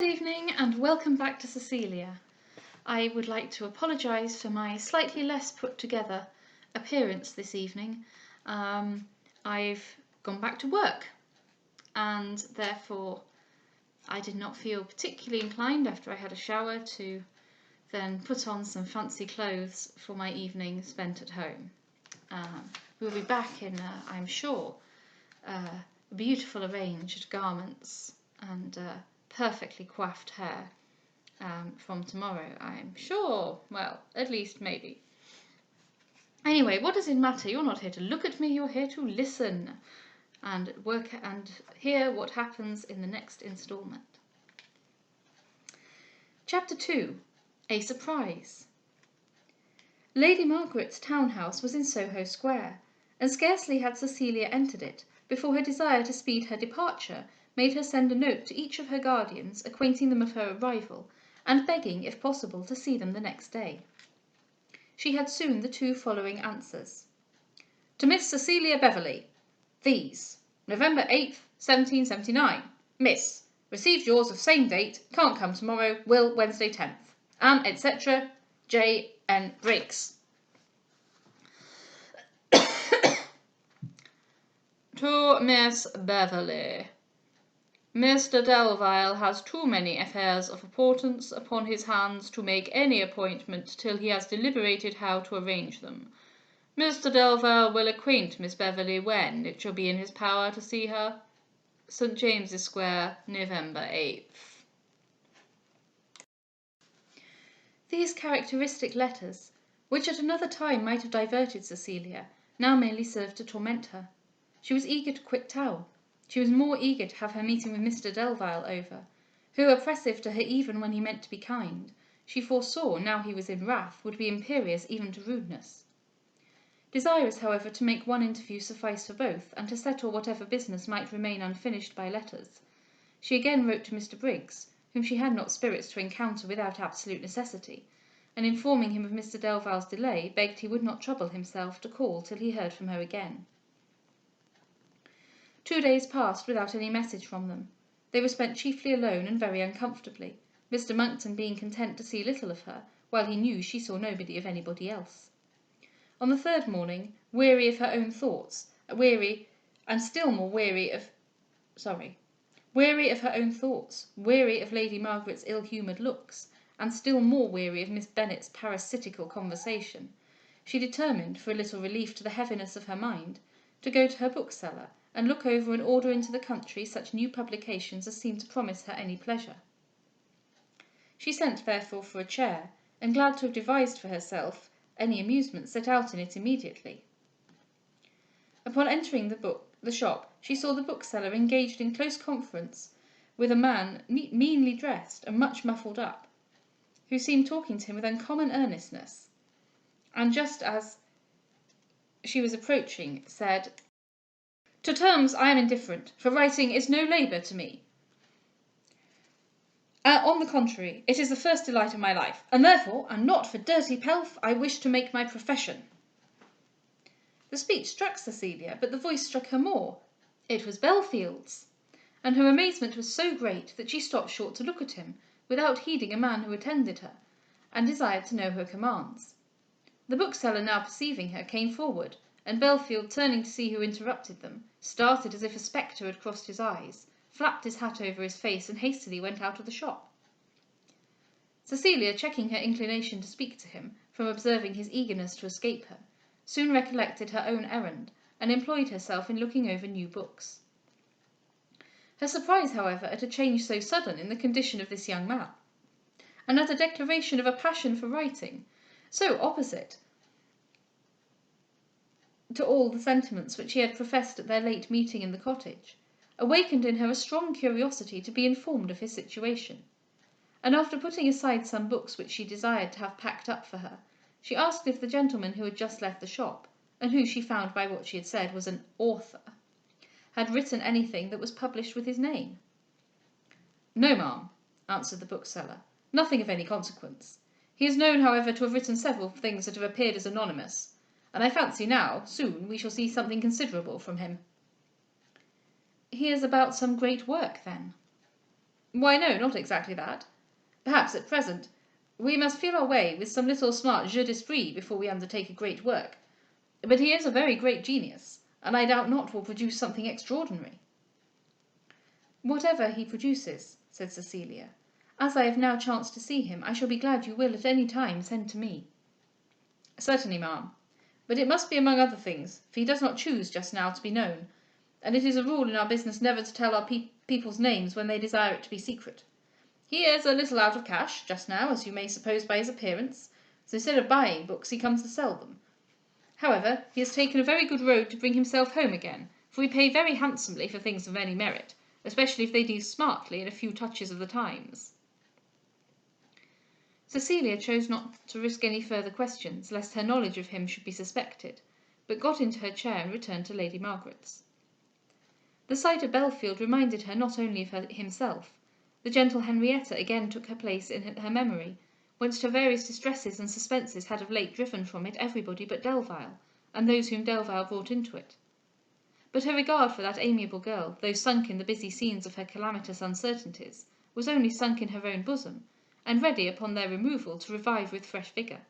evening and welcome back to Cecilia. I would like to apologise for my slightly less put together appearance this evening. I've gone back to work and therefore I did not feel particularly inclined after I had a shower to then put on some fancy clothes for my evening spent at home. We'll be back in, I'm sure, beautiful arranged garments and perfectly coiffed hair from tomorrow, I'm sure. Well, at least maybe. Anyway, what does it matter? You're not here to look at me, you're here to listen and work and hear what happens in the next instalment. Chapter 2. A Surprise. Lady Margaret's townhouse was in Soho Square, and scarcely had Cecilia entered it before her desire to speed her departure made her send a note to each of her guardians acquainting them of her arrival, and begging, if possible, to see them the next day. She had soon the two following answers. To Miss Cecilia Beverley. These. November 8th, 1779. Miss. Received yours of same date. Can't come tomorrow. Will Wednesday 10th. Etc. J. N. Briggs. To Miss Beverley. Mr. Delvile has too many affairs of importance upon his hands to make any appointment till he has deliberated how to arrange them. Mr. Delvile will acquaint Miss Beverley when it shall be in his power to see her. St. James's Square, November 8th. These characteristic letters, which at another time might have diverted Cecilia, now merely served to torment her. She was eager to quit town. She was more eager to have her meeting with Mr. Delvile over, who, oppressive to her even when he meant to be kind, she foresaw, now he was in wrath, would be imperious even to rudeness. Desirous, however, to make one interview suffice for both, and to settle whatever business might remain unfinished by letters, she again wrote to Mr. Briggs, whom she had not spirits to encounter without absolute necessity, and informing him of Mr. Delvile's delay, begged he would not trouble himself to call till he heard from her again. 2 days passed without any message from them. They were spent chiefly alone and very uncomfortably, Mr. Monckton being content to see little of her, while he knew she saw nobody of anybody else. On the third morning, weary of her own thoughts, weary of Lady Margaret's ill-humoured looks, and still more weary of Miss Bennet's parasitical conversation, she determined, for a little relief to the heaviness of her mind, to go to her bookseller and look over and order into the country such new publications as seemed to promise her any pleasure. She sent therefore for a chair, and glad to have devised for herself any amusement, set out in it immediately. Upon entering the shop, she saw the bookseller engaged in close conference with a man meanly dressed and much muffled up, who seemed talking to him with uncommon earnestness, and just as she was approaching, said, "To terms I am indifferent, for writing is no labour to me. On the contrary, it is the first delight of my life, and therefore, and not for dirty pelf, I wish to make my profession." The speech struck Cecilia, but the voice struck her more. It was Belfield's, and her amazement was so great that she stopped short to look at him, without heeding a man who attended her, and desired to know her commands. The bookseller, now perceiving her, came forward, and Belfield, turning to see who interrupted them, started as if a spectre had crossed his eyes, flapped his hat over his face, and hastily went out of the shop. Cecilia, checking her inclination to speak to him, from observing his eagerness to escape her, soon recollected her own errand, and employed herself in looking over new books. Her surprise, however, at a change so sudden in the condition of this young man, and at a declaration of a passion for writing, so opposite to all the sentiments which he had professed at their late meeting in the cottage, awakened in her a strong curiosity to be informed of his situation, and after putting aside some books which she desired to have packed up for her, she asked if the gentleman who had just left the shop, and who she found by what she had said was an author, had written anything that was published with his name. "No, ma'am," answered the bookseller, "nothing of any consequence. He is known, however, to have written several things that have appeared as anonymous, and I fancy now, soon, we shall see something considerable from him." "He is about some great work, then?" Why, no, not exactly that. Perhaps at present we must feel our way with some little smart jeu d'esprit before we undertake a great work. But he is a very great genius, and I doubt not will produce something extraordinary. Whatever he produces, said Cecilia, as I have now chanced to see him, I shall be glad you will at any time send to me. Certainly, ma'am. But it must be among other things, for he does not choose just now to be known, and it is a rule in our business never to tell our people's names when they desire it to be secret. He is a little out of cash just now, as you may suppose by his appearance, so instead of buying books he comes to sell them. However, he has taken a very good road to bring himself home again, for we pay very handsomely for things of any merit, especially if they do smartly in a few touches of the times. Cecilia chose not to risk any further questions, lest her knowledge of him should be suspected, but got into her chair and returned to Lady Margaret's. The sight of Belfield reminded her not only of himself. The gentle Henrietta again took her place in her memory, whence her various distresses and suspenses had of late driven from it everybody but Delvile, and those whom Delvile brought into it. But her regard for that amiable girl, though sunk in the busy scenes of her calamitous uncertainties, was only sunk in her own bosom, and ready upon their removal to revive with fresh vigour.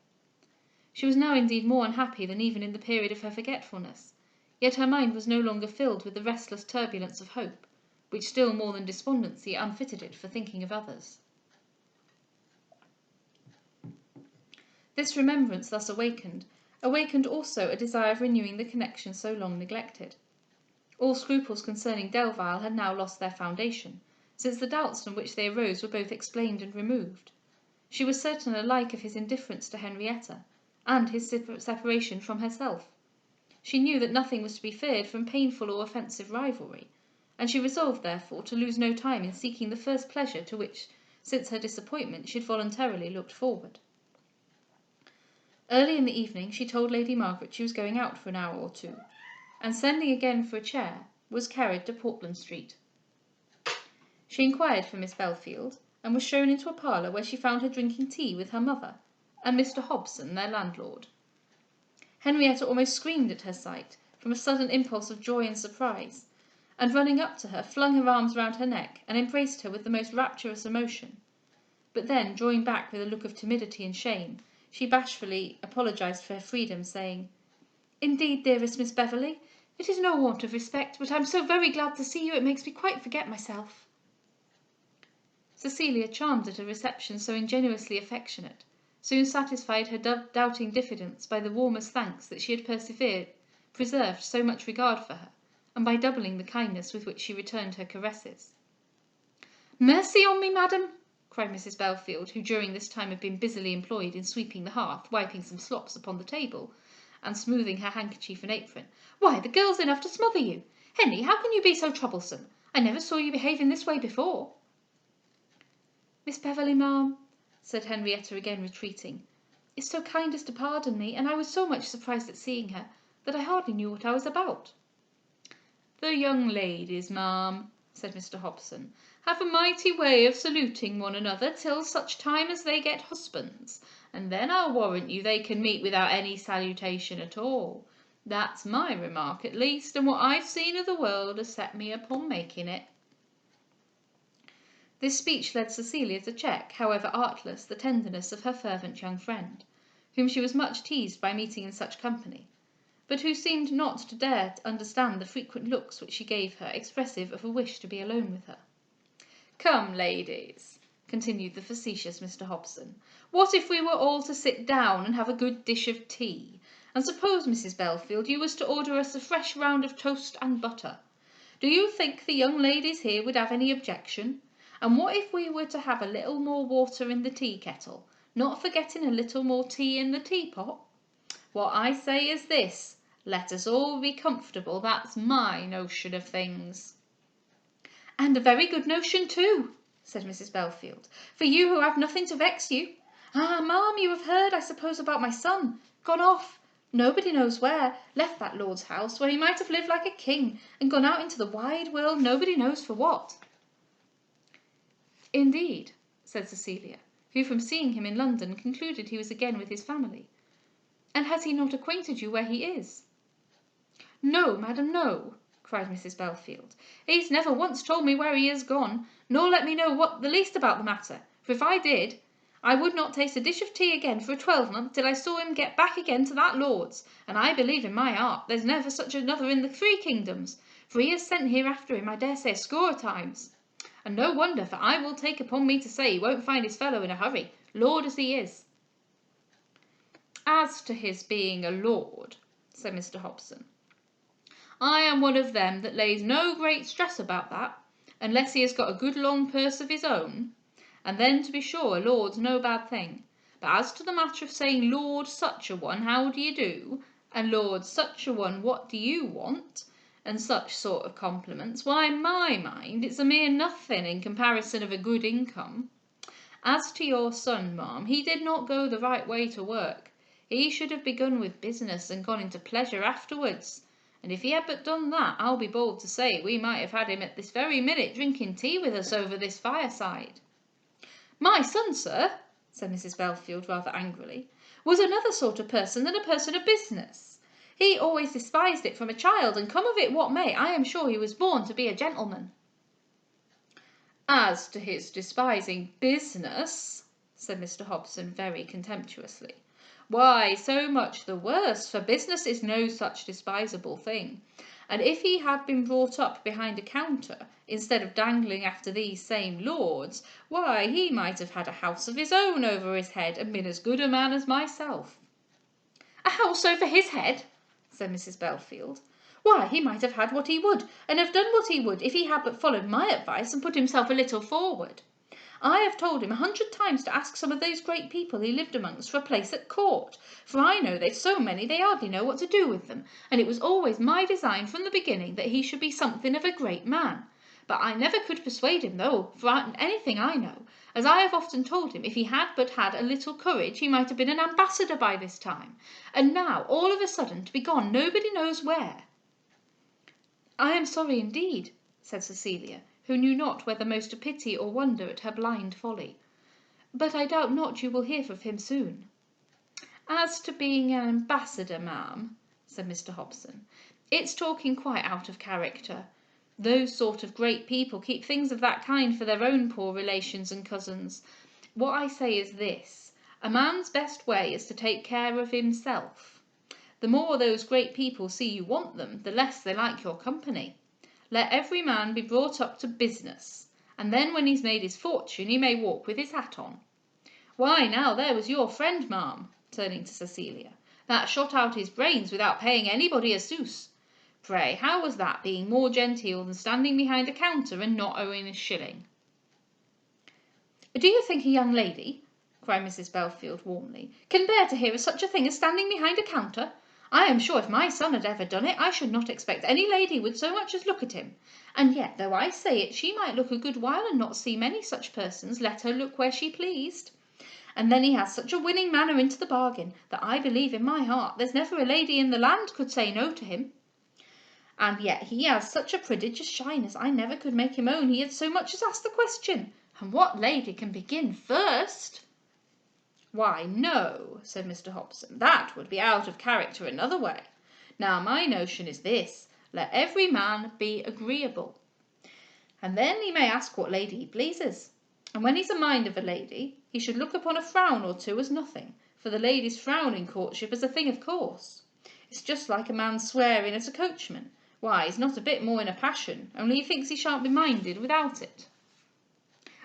She was now indeed more unhappy than even in the period of her forgetfulness, yet her mind was no longer filled with the restless turbulence of hope, which still more than despondency unfitted it for thinking of others. This remembrance thus awakened also a desire of renewing the connection so long neglected. All scruples concerning Delvile had now lost their foundation, since the doubts from which they arose were both explained and removed. She was certain alike of his indifference to Henrietta, and his separation from herself. She knew that nothing was to be feared from painful or offensive rivalry, and she resolved, therefore, to lose no time in seeking the first pleasure to which, since her disappointment, she had voluntarily looked forward. Early in the evening she told Lady Margaret she was going out for an hour or two, and sending again for a chair, was carried to Portland Street. She inquired for Miss Belfield, and was shown into a parlour where she found her drinking tea with her mother, and Mr Hobson, their landlord. Henrietta almost screamed at her sight, from a sudden impulse of joy and surprise, and running up to her, flung her arms round her neck, and embraced her with the most rapturous emotion. But then, drawing back with a look of timidity and shame, she bashfully apologized for her freedom, saying, "Indeed, dearest Miss Beverley, it is no want of respect, but I am so very glad to see you, it makes me quite forget myself." Cecilia, charmed at a reception so ingenuously affectionate, soon satisfied her doubting diffidence by the warmest thanks that she had preserved so much regard for her, and by doubling the kindness with which she returned her caresses. "Mercy on me, madam!" cried Mrs Belfield, who during this time had been busily employed in sweeping the hearth, wiping some slops upon the table, and smoothing her handkerchief and apron. "Why, the girl's enough to smother you. Henry, how can you be so troublesome? I never saw you behave in this way before." "Miss Beverley, ma'am," said Henrietta, again retreating, "is so kind as to pardon me, and I was so much surprised at seeing her, that I hardly knew what I was about." "The young ladies, ma'am," said Mr Hobson, "have a mighty way of saluting one another till such time as they get husbands, and then I'll warrant you they can meet without any salutation at all. That's my remark at least, and what I've seen of the world has set me upon making it." This speech led Cecilia to check, however artless, the tenderness of her fervent young friend, whom she was much teased by meeting in such company, but who seemed not to dare to understand the frequent looks which she gave her, expressive of a wish to be alone with her. "Come, ladies," continued the facetious Mr Hobson, "what if we were all to sit down and have a good dish of tea? And suppose, Mrs Belfield, you was to order us a fresh round of toast and butter. Do you think the young ladies here would have any objection? And what if we were to have a little more water in the tea kettle, not forgetting a little more tea in the teapot? What I say is this, let us all be comfortable, that's my notion of things." "And a very good notion too," said Mrs Belfield, "for you who have nothing to vex you. Ah, ma'am, you have heard, I suppose, about my son, gone off, nobody knows where, left that lord's house, where he might have lived like a king, and gone out into the wide world, nobody knows for what." "Indeed," said Cecilia, who from seeing him in London concluded he was again with his family. "And has he not acquainted you where he is?" "No, madam, no," cried Mrs Belfield. "He's never once told me where he is gone, nor let me know what the least about the matter, for if I did, I would not taste a dish of tea again for a 12-month till I saw him get back again to that lord's, and I believe in my heart there's never such another in the 3 kingdoms, for he has sent here after him, I dare say, a score of times. And no wonder, for I will take upon me to say he won't find his fellow in a hurry, lord as he is." "As to his being a lord," said Mr. Hobson, "I am one of them that lays no great stress about that, unless he has got a good long purse of his own, and then to be sure a lord's no bad thing. But as to the matter of saying Lord such a one, how do you do, and Lord such a one, what do you want, and such sort of compliments, why, in my mind, it's a mere nothing in comparison of a good income. As to your son, ma'am, he did not go the right way to work. He should have begun with business and gone into pleasure afterwards. And if he had but done that, I'll be bold to say we might have had him at this very minute drinking tea with us over this fireside." "My son, sir," said Mrs. Belfield rather angrily, "was another sort of person than a person of business. He always despised it from a child, and come of it what may, I am sure he was born to be a gentleman." "As to his despising business," said Mr. Hobson very contemptuously, "why, so much the worse, for business is no such despisable thing. And if he had been brought up behind a counter, instead of dangling after these same lords, why, he might have had a house of his own over his head, and been as good a man as myself." "A house over his head!" said Mrs. Belfield. "Why, he might have had what he would, and have done what he would, if he had but followed my advice and put himself a little forward. I have told him 100 times to ask some of those great people he lived amongst for a place at court, for I know they've so many they hardly know what to do with them, and it was always my design from the beginning that he should be something of a great man. But I never could persuade him, though, for anything I know, as I have often told him, if he had but had a little courage, he might have been an ambassador by this time. And now, all of a sudden, to be gone nobody knows where." "I am sorry indeed," said Cecilia, who knew not whether most to pity or wonder at her blind folly. "But I doubt not you will hear of him soon." "As to being an ambassador, ma'am," said Mr. Hobson, "it's talking quite out of character. Those sort of great people keep things of that kind for their own poor relations and cousins. What I say is this: a man's best way is to take care of himself. The more those great people see you want them, the less they like your company. Let every man be brought up to business, and then when he's made his fortune he may walk with his hat on. Why, now, there was your friend, ma'am," turning to Cecilia, "that shot out his brains without paying anybody a sous. Pray, how was that being more genteel than standing behind a counter and not owing a shilling?" "Do you think a young lady," cried Mrs. Belfield warmly, "can bear to hear of such a thing as standing behind a counter? I am sure if my son had ever done it, I should not expect any lady would so much as look at him. And yet, though I say it, she might look a good while and not see many such persons, let her look where she pleased. And then he has such a winning manner into the bargain, that I believe in my heart there's never a lady in the land could say no to him. And yet he has such a prodigious shyness, I never could make him own he had so much as asked the question, and what lady can begin first?" "Why, no," said Mr. Hobson, "that would be out of character another way. Now, my notion is this: let every man be agreeable, and then he may ask what lady he pleases. And when he's a mind of a lady, he should look upon a frown or two as nothing, for the ladies frown in courtship as a thing of course. It's just like a man swearing at a coachman. Why, he's not a bit more in a passion, only he thinks he shan't be minded without it."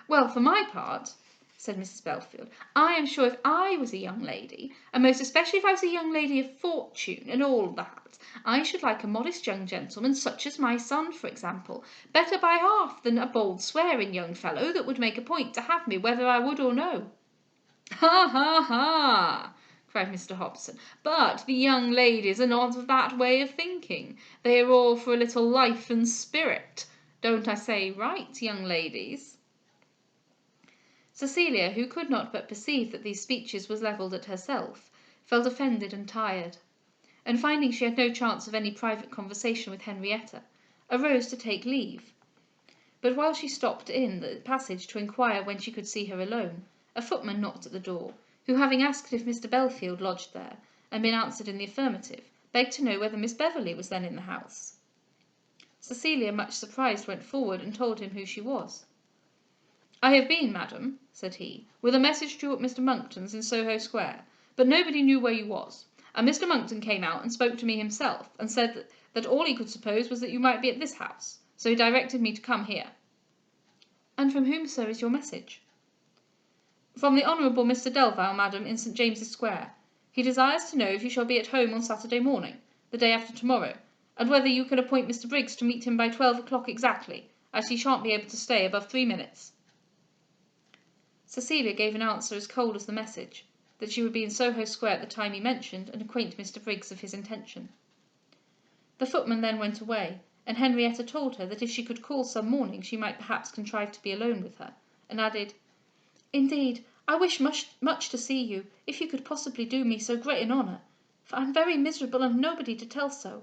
"Well, for my part," said Mrs. Belfield, "I am sure if I was a young lady, and most especially if I was a young lady of fortune and all that, I should like a modest young gentleman, such as my son, for example, better by half than a bold swearing young fellow that would make a point to have me whether I would or no." "Ha, ha, ha!" cried Mr. Hobson. "But the young ladies are not of that way of thinking. They are all for a little life and spirit. Don't I say right, young ladies?" Cecilia, who could not but perceive that these speeches was levelled at herself, felt offended and tired, and finding she had no chance of any private conversation with Henrietta, arose to take leave. But while she stopped in the passage to inquire when she could see her alone, a footman knocked at the door, who, having asked if Mr. Belfield lodged there, and been answered in the affirmative, begged to know whether Miss Beverley was then in the house. Cecilia, much surprised, went forward and told him who she was. "I have been, madam," said he, "with a message to you at Mr. Monckton's in Soho Square, but nobody knew where you was, and Mr. Monckton came out and spoke to me himself, and said that all he could suppose was that you might be at this house, so he directed me to come here." "And from whom, sir, is your message?" "From the Honourable Mr. Delvile, madam, in St. James's Square. He desires to know if you shall be at home on Saturday morning, the day after tomorrow, and whether you can appoint Mr. Briggs to meet him by 12 o'clock exactly, as he shan't be able to stay above 3 minutes. Cecilia gave an answer as cold as the message, that she would be in Soho Square at the time he mentioned, and acquaint Mr. Briggs of his intention. The footman then went away, and Henrietta told her that if she could call some morning she might perhaps contrive to be alone with her, and added, "Indeed, I wish much to see you, if you could possibly do me so great an honour, for I am very miserable and nobody to tell so.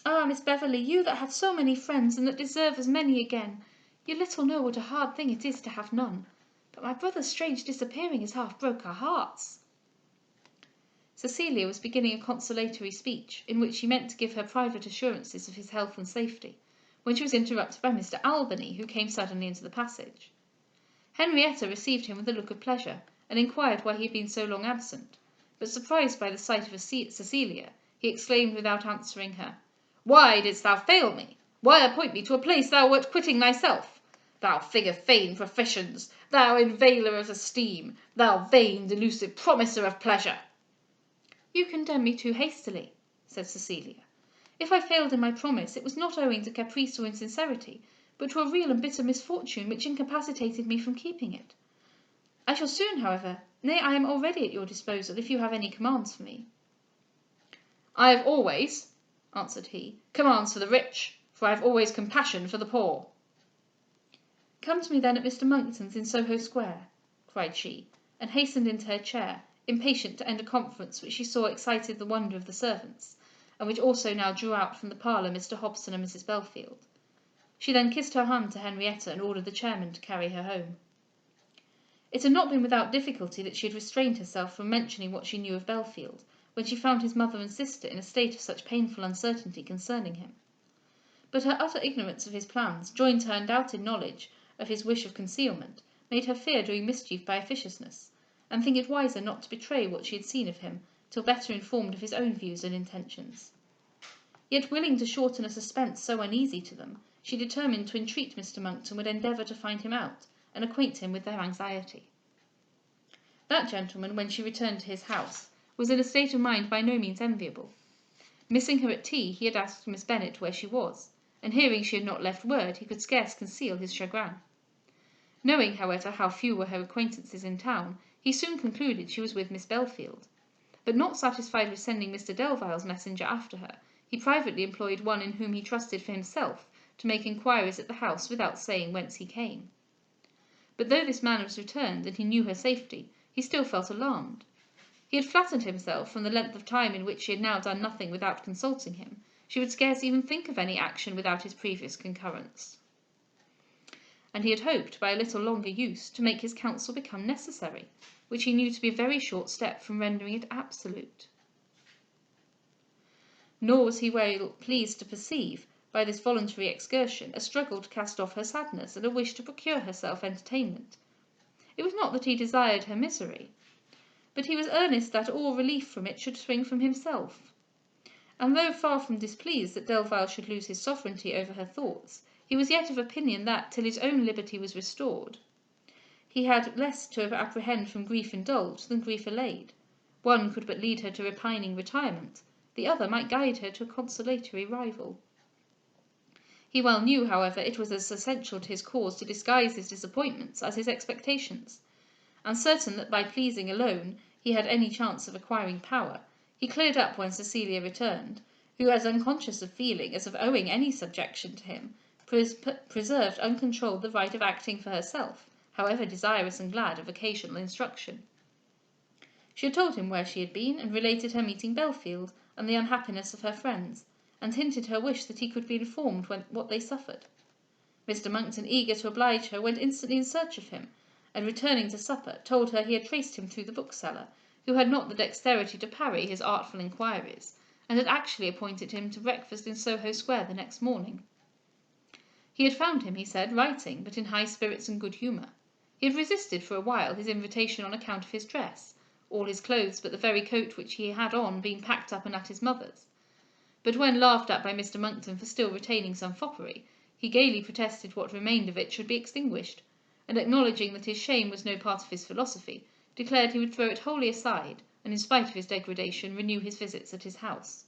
Ah, Miss Beverley, you that have so many friends, and that deserve as many again, you little know what a hard thing it is to have none. But my brother's strange disappearing has half broke our hearts." Cecilia was beginning a consolatory speech, in which she meant to give her private assurances of his health and safety, when she was interrupted by Mr. Albany, who came suddenly into the passage. Henrietta received him with a look of pleasure, and inquired why he had been so long absent, but surprised by the sight of Cecilia, he exclaimed without answering her, "Why didst thou fail me? Why appoint me to a place thou wert quitting thyself? Thou thing of vain professions, thou inveiler of esteem, thou vain delusive promiser of pleasure!" "You condemn me too hastily," said Cecilia. "If I failed in my promise, it was not owing to caprice or insincerity, but to a real and bitter misfortune which incapacitated me from keeping it. I shall soon, however, nay, I am already at your disposal, if you have any commands for me." "I have always," answered he, "commands for the rich, for I have always compassion for the poor." "Come to me then at Mr. Monckton's in Soho Square," cried she, and hastened into her chair, impatient to end a conference which she saw excited the wonder of the servants, and which also now drew out from the parlour Mr. Hobson and Mrs. Belfield. She then kissed her hand to Henrietta, and ordered the chairman to carry her home. It had not been without difficulty that she had restrained herself from mentioning what she knew of Belfield, when she found his mother and sister in a state of such painful uncertainty concerning him. But her utter ignorance of his plans, joined to her undoubted knowledge of his wish of concealment, made her fear doing mischief by officiousness, and think it wiser not to betray what she had seen of him till better informed of his own views and intentions. Yet, willing to shorten a suspense so uneasy to them, she determined to entreat Mr. Monckton would endeavour to find him out, and acquaint him with their anxiety. That gentleman, when she returned to his house, was in a state of mind by no means enviable. Missing her at tea, he had asked Miss Bennet where she was, and hearing she had not left word, he could scarce conceal his chagrin. Knowing, however, how few were her acquaintances in town, he soon concluded she was with Miss Belfield; but not satisfied with sending Mr. Delvile's messenger after her, he privately employed one in whom he trusted for himself to make inquiries at the house without saying whence he came. But though this man was returned, and he knew her safety, he still felt alarmed. He had flattered himself, from the length of time in which she had now done nothing without consulting him, she would scarce even think of any action without his previous concurrence; and he had hoped, by a little longer use, to make his counsel become necessary, which he knew to be a very short step from rendering it absolute. Nor was he well pleased to perceive, by this voluntary excursion, a struggle to cast off her sadness, and a wish to procure herself entertainment. It was not that he desired her misery, but he was earnest that all relief from it should spring from himself. And though far from displeased that Delvile should lose his sovereignty over her thoughts, he was yet of opinion that, till his own liberty was restored, he had less to apprehend from grief indulged than grief allayed. One could but lead her to repining retirement, the other might guide her to a consolatory rival. He well knew, however, it was as essential to his cause to disguise his disappointments as his expectations, and certain that by pleasing alone he had any chance of acquiring power, he cleared up when Cecilia returned, who, as unconscious of feeling as of owing any subjection to him, preserved uncontrolled the right of acting for herself, however desirous and glad of occasional instruction. She had told him where she had been, and related her meeting Belfield, and the unhappiness of her friends, and hinted her wish that he could be informed what they suffered. Mr. Monckton, eager to oblige her, went instantly in search of him, and returning to supper, told her he had traced him through the bookseller, who had not the dexterity to parry his artful inquiries, and had actually appointed him to breakfast in Soho Square the next morning. He had found him, he said, writing, but in high spirits and good humour. He had resisted for a while his invitation on account of his dress, all his clothes but the very coat which he had on being packed up and at his mother's. But when laughed at by Mr. Monckton for still retaining some foppery, he gaily protested what remained of it should be extinguished, and acknowledging that his shame was no part of his philosophy, declared he would throw it wholly aside, and in spite of his degradation renew his visits at his house.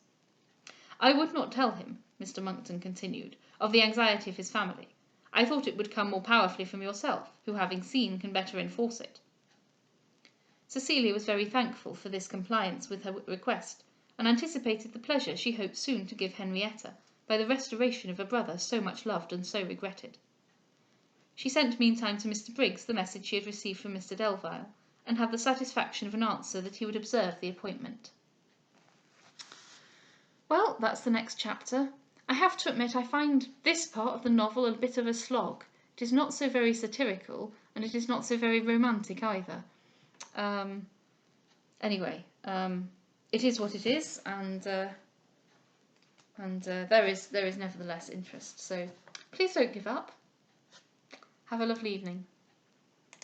I would not tell him, Mr. Monckton continued, of the anxiety of his family. I thought it would come more powerfully from yourself, who, having seen, can better enforce it. Cecilia was very thankful for this compliance with her request, and anticipated the pleasure she hoped soon to give Henrietta by the restoration of a brother so much loved and so regretted. She sent meantime to Mr. Briggs the message she had received from Mr. Delvile, and had the satisfaction of an answer that he would observe the appointment. Well, that's the next chapter. I have to admit I find this part of the novel a bit of a slog. It is not so very satirical, and it is not so very romantic either. Anyway, it is what it is, and there is nevertheless interest. So please don't give up. Have a lovely evening.